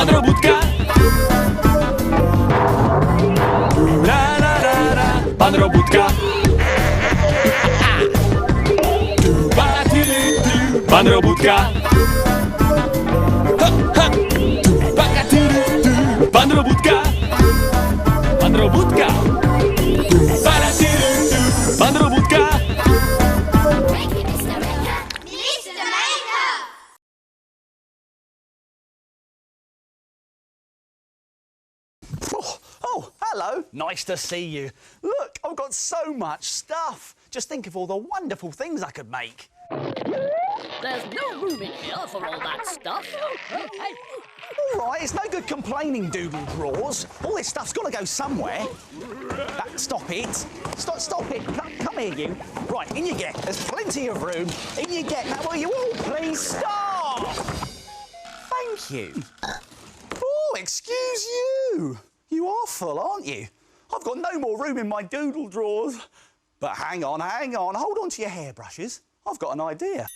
Pan-robótka. Pan-robótka. Pan-robótka. Pan-robótka. Pan-robótka. Pan-robótka. Oh, hello. Nice to see you. Look, I've got so much stuff. Just think of all the wonderful things I could make. There's no room in here for all that stuff. All right, it's no good complaining, Doodle Drawers. All this stuff's got to go somewhere. Stop it. Stop it. Come here, you. Right, in you get. There's plenty of room. In you get. Now, will you all please stop? Thank you. Oh, excuse you. You are full, aren't you? I've got no more room in my Doodle Drawers. But hang on. Hold on to your hairbrushes. I've got an idea.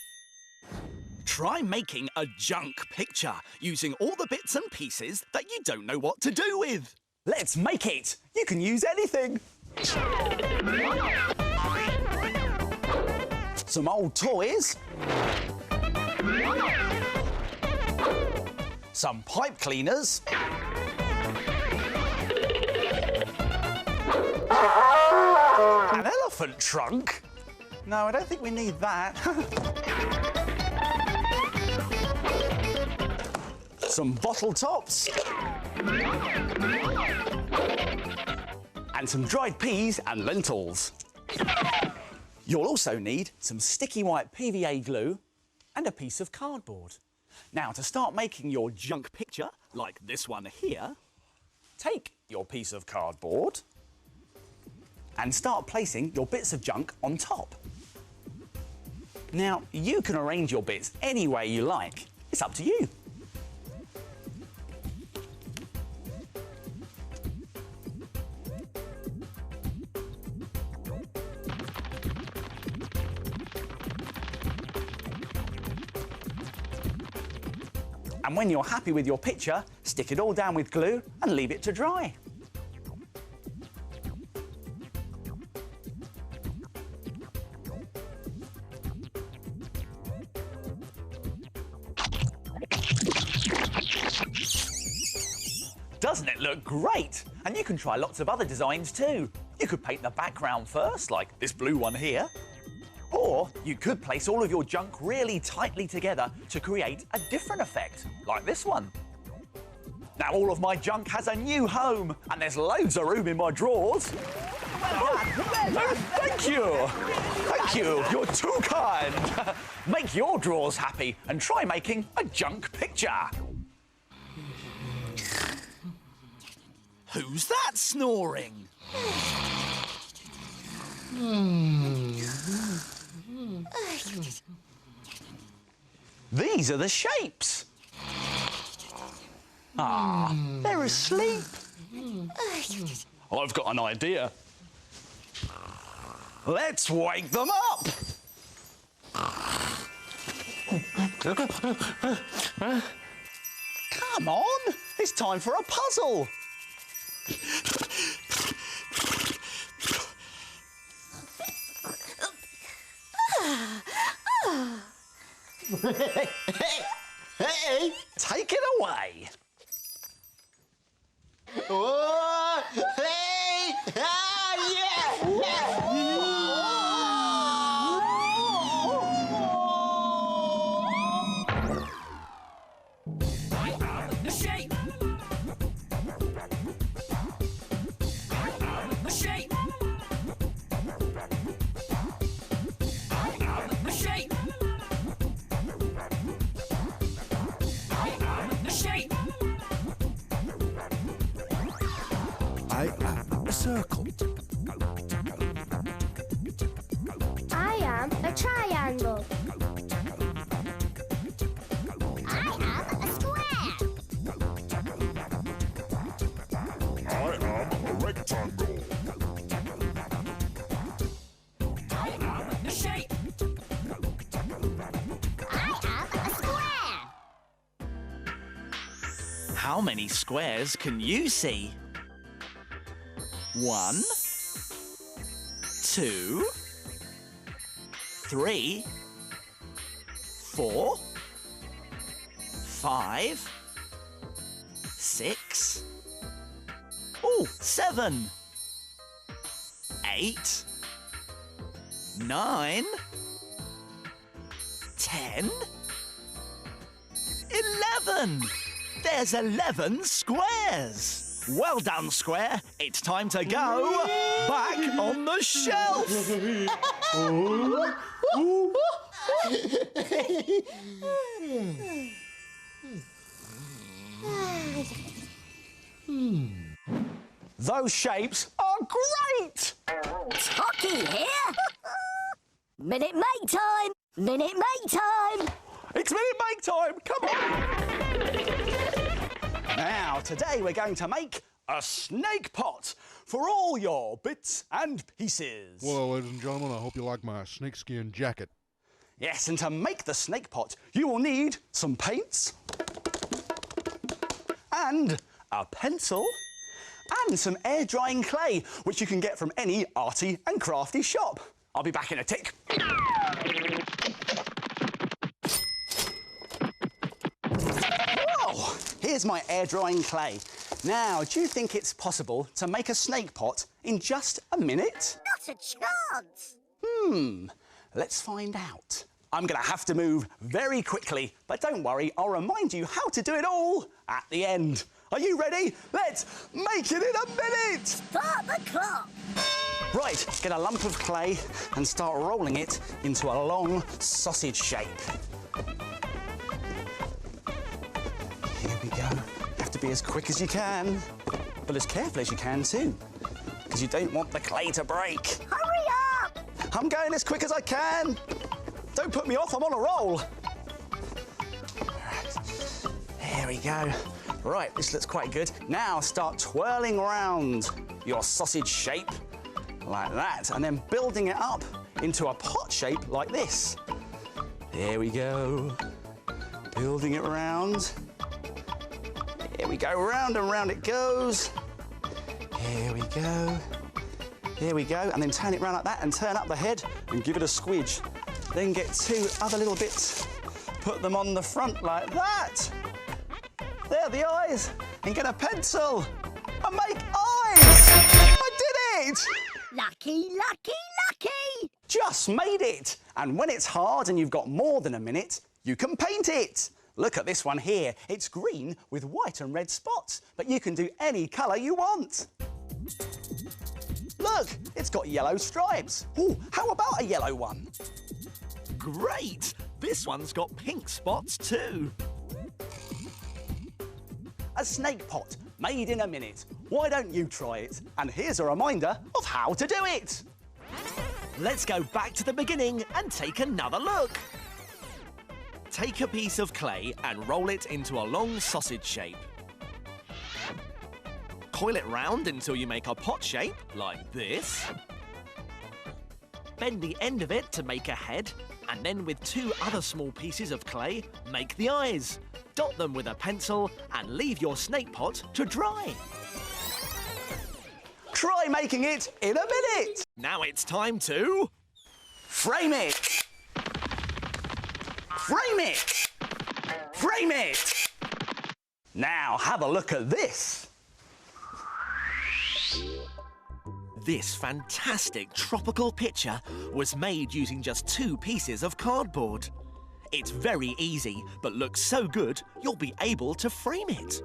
Try making a junk picture using all the bits and pieces that you don't know what to do with. Let's make it. You can use anything. Some old toys. Some pipe cleaners. An elephant trunk. No, I don't think we need that. Some bottle tops. And some dried peas and lentils. You'll also need some sticky white PVA glue and a piece of cardboard. Now, to start making your junk picture, like this one here, take your piece of cardboard and start placing your bits of junk on top. Now, you can arrange your bits any way you like. It's up to you. And when you're happy with your picture, stick it all down with glue and leave it to dry. Doesn't it look great? And you can try lots of other designs too. You could paint the background first, like this blue one here. Or you could place all of your junk really tightly together to create a different effect, like this one. Now all of my junk has a new home, and there's loads of room in my drawers. Thank you. Thank you. You're too kind. Make your drawers happy and try making a junk picture. Who's that snoring? These are the shapes. Ah, they're asleep. I've got an idea. Let's wake them up. Come on, it's time for a puzzle. Hey, take it away. Oh, hey, yeah. I am a circle. I am a triangle. I am a square. I am a rectangle. I am a shape. I am a square. How many squares can you see? 1, 2, 3, 4, 5, 6, 7, 8, 9, 10, 11. There's 11 squares. Well done, Square. It's time to go back on the shelf. Those shapes are great. Hockey here. Minute make time. Minute make time. It's minute make time. Come on. Now, today we're going to make a snake pot for all your bits and pieces. Well, ladies and gentlemen, I hope you like my snakeskin jacket. Yes, and to make the snake pot, you will need some paints and a pencil and some air drying clay, which you can get from any arty and crafty shop. I'll be back in a tick. Oh, here's my air drying clay. Now, do you think it's possible to make a snake pot in just a minute? Not a chance. Let's find out. I'm going to have to move very quickly, but don't worry, I'll remind you how to do it all at the end. Are you ready? Let's make it in a minute! Start the clock. Right, get a lump of clay and start rolling it into a long sausage shape. Here we go. You have to be as quick as you can, but as careful as you can too, because you don't want the clay to break. Hurry up. I'm going as quick as I can. Don't put me off, I'm on a roll. There we go. Right, this looks quite good. Now start twirling around your sausage shape like that, and then building it up into a pot shape like this. There we go. Building it round. Here we go, round and round it goes. Here we go. There we go, and then turn it round like that and turn up the head and give it a squidge. Then get 2 other little bits, put them on the front like that. There are the eyes, and get a pencil and make eyes. I did it! Lucky, lucky, lucky. Just made it. And when it's hard and you've got more than a minute, you can paint it. Look at this one here. It's green with white and red spots, but you can do any colour you want. Look, it's got yellow stripes. Ooh, how about a yellow one? Great! This one's got pink spots too. A snake pot made in a minute. Why don't you try it? And here's a reminder of how to do it. Let's go back to the beginning and take another look. Take a piece of clay and roll it into a long sausage shape. Coil it round until you make a pot shape, like this. Bend the end of it to make a head, and then with 2 other small pieces of clay, make the eyes. Dot them with a pencil and leave your snake pot to dry. Try making it in a minute. Now it's time to frame it. Frame it. Frame it. Now have a look at this. This fantastic tropical picture was made using just 2 pieces of cardboard. It's very easy, but looks so good, you'll be able to frame it.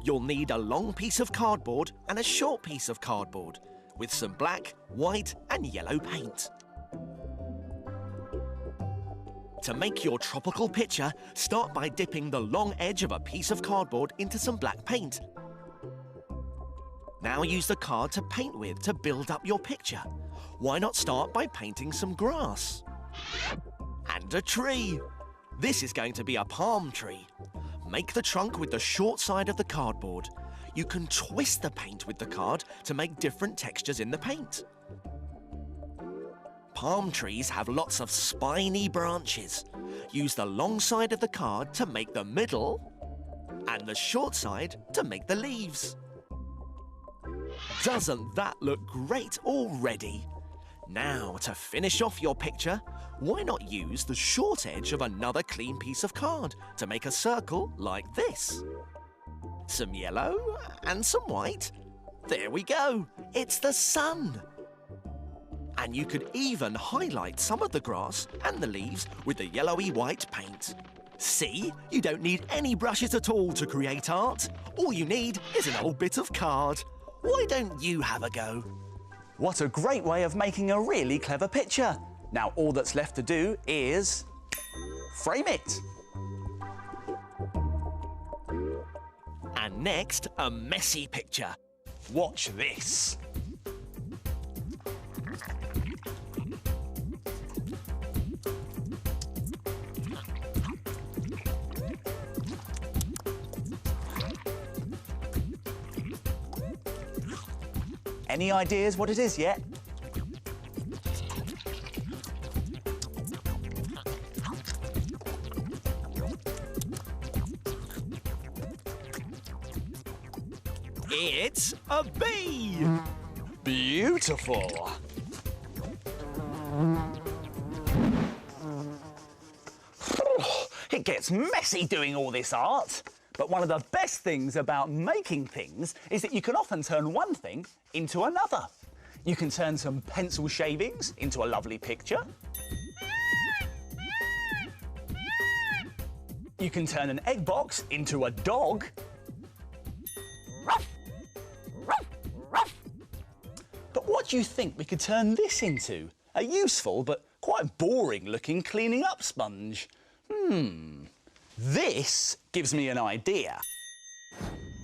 You'll need a long piece of cardboard and a short piece of cardboard, with some black, white and yellow paint. To make your tropical picture, start by dipping the long edge of a piece of cardboard into some black paint. Now use the card to paint with to build up your picture. Why not start by painting some grass? And a tree. This is going to be a palm tree. Make the trunk with the short side of the cardboard. You can twist the paint with the card to make different textures in the paint. Palm trees have lots of spiny branches. Use the long side of the card to make the middle and the short side to make the leaves. Doesn't that look great already? Now, to finish off your picture, why not use the short edge of another clean piece of card to make a circle like this? Some yellow and some white. There we go. It's the sun. And you could even highlight some of the grass and the leaves with the yellowy white paint. See? You don't need any brushes at all to create art. All you need is an old bit of card. Why don't you have a go? What a great way of making a really clever picture. Now all that's left to do is frame it. And next, a messy picture. Watch this. Any ideas what it is yet? It's a bee! Beautiful. It gets messy doing all this art. But one of the best things about making things is that you can often turn one thing into another. You can turn some pencil shavings into a lovely picture. You can turn an egg box into a dog. Ruff, ruff, ruff. But what do you think we could turn this into? A useful but quite boring looking cleaning up sponge. This gives me an idea.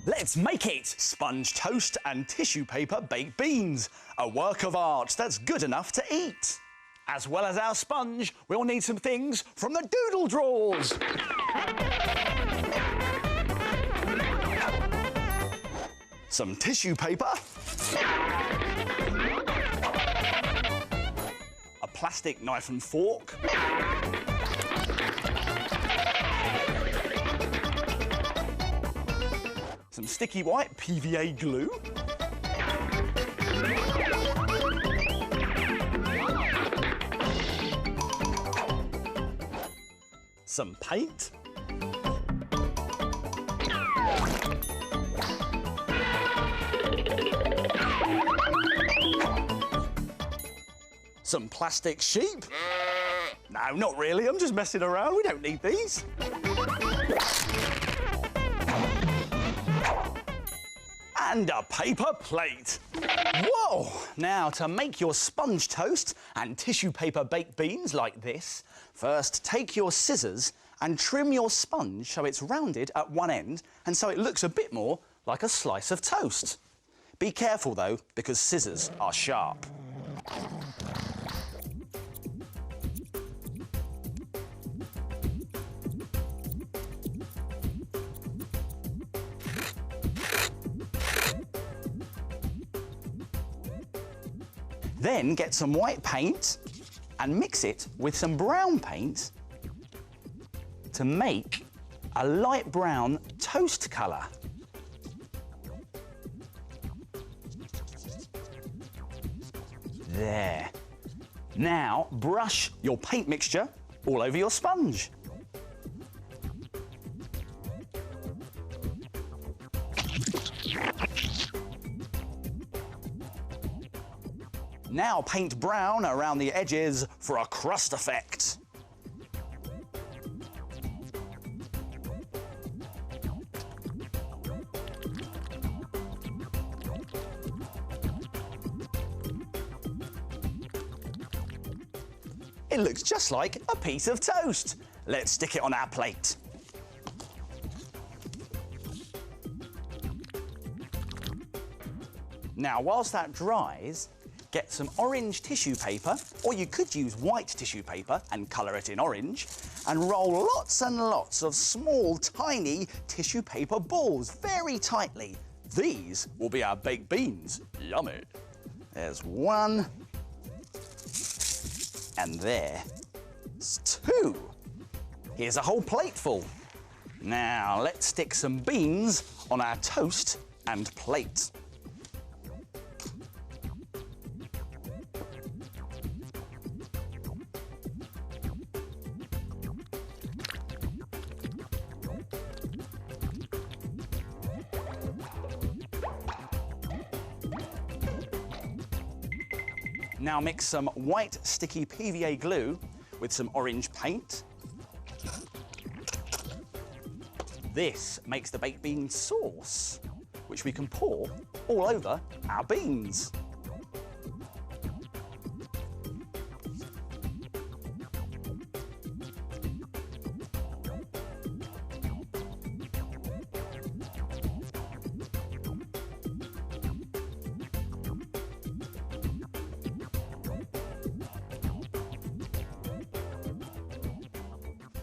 Let's make it sponge toast and tissue paper baked beans, a work of art that's good enough to eat. As well as our sponge, we'll need some things from the doodle drawers. Some tissue paper. A plastic knife and fork. Some sticky white PVA glue. Some paint. Some plastic sheep. No, not really. I'm just messing around. We don't need these. And a paper plate. Whoa! Now, to make your sponge toast and tissue paper baked beans like this, first take your scissors and trim your sponge so it's rounded at one end and so it looks a bit more like a slice of toast. Be careful though, because scissors are sharp. Then get some white paint and mix it with some brown paint to make a light brown toast colour. There. Now brush your paint mixture all over your sponge. Now paint brown around the edges for a crust effect. It looks just like a piece of toast. Let's stick it on our plate. Now, whilst that dries, get some orange tissue paper, or you could use white tissue paper and colour it in orange, and roll lots and lots of small, tiny tissue paper balls very tightly. These will be our baked beans. Yummy. There's one, and there's two. Here's a whole plate full. Now, let's stick some beans on our toast and plate. Now mix some white sticky PVA glue with some orange paint. This makes the baked bean sauce, which we can pour all over our beans.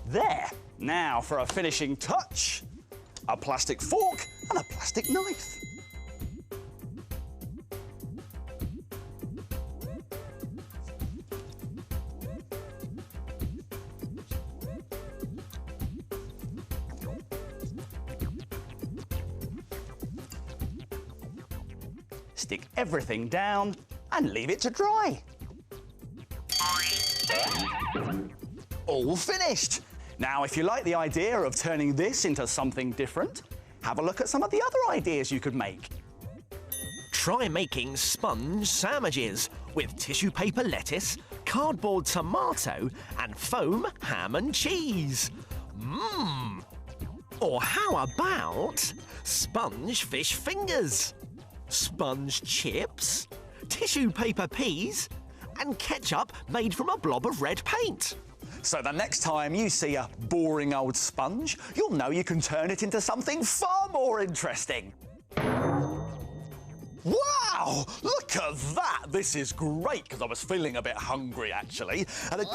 There. Now for a finishing touch, a plastic fork and a plastic knife. Stick everything down and leave it to dry. All finished. Now, if you like the idea of turning this into something different, have a look at some of the other ideas you could make. Try making sponge sandwiches with tissue paper lettuce, cardboard tomato, and foam ham and cheese. Mmm! Or how about sponge fish fingers, sponge chips, tissue paper peas, and ketchup made from a blob of red paint? So the next time you see a boring old sponge, you'll know you can turn it into something far more interesting. Wow! Look at that! This is great, because I was feeling a bit hungry, actually. And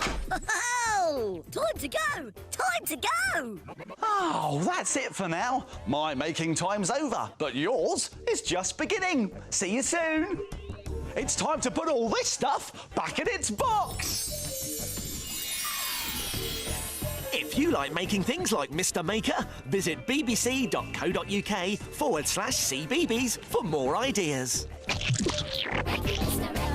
Oh! Time to go! Time to go! Oh, that's it for now. My making time's over, but yours is just beginning. See you soon. It's time to put all this stuff back in its box. If you like making things like Mr. Maker, visit bbc.co.uk/CBeebies for more ideas. Mr.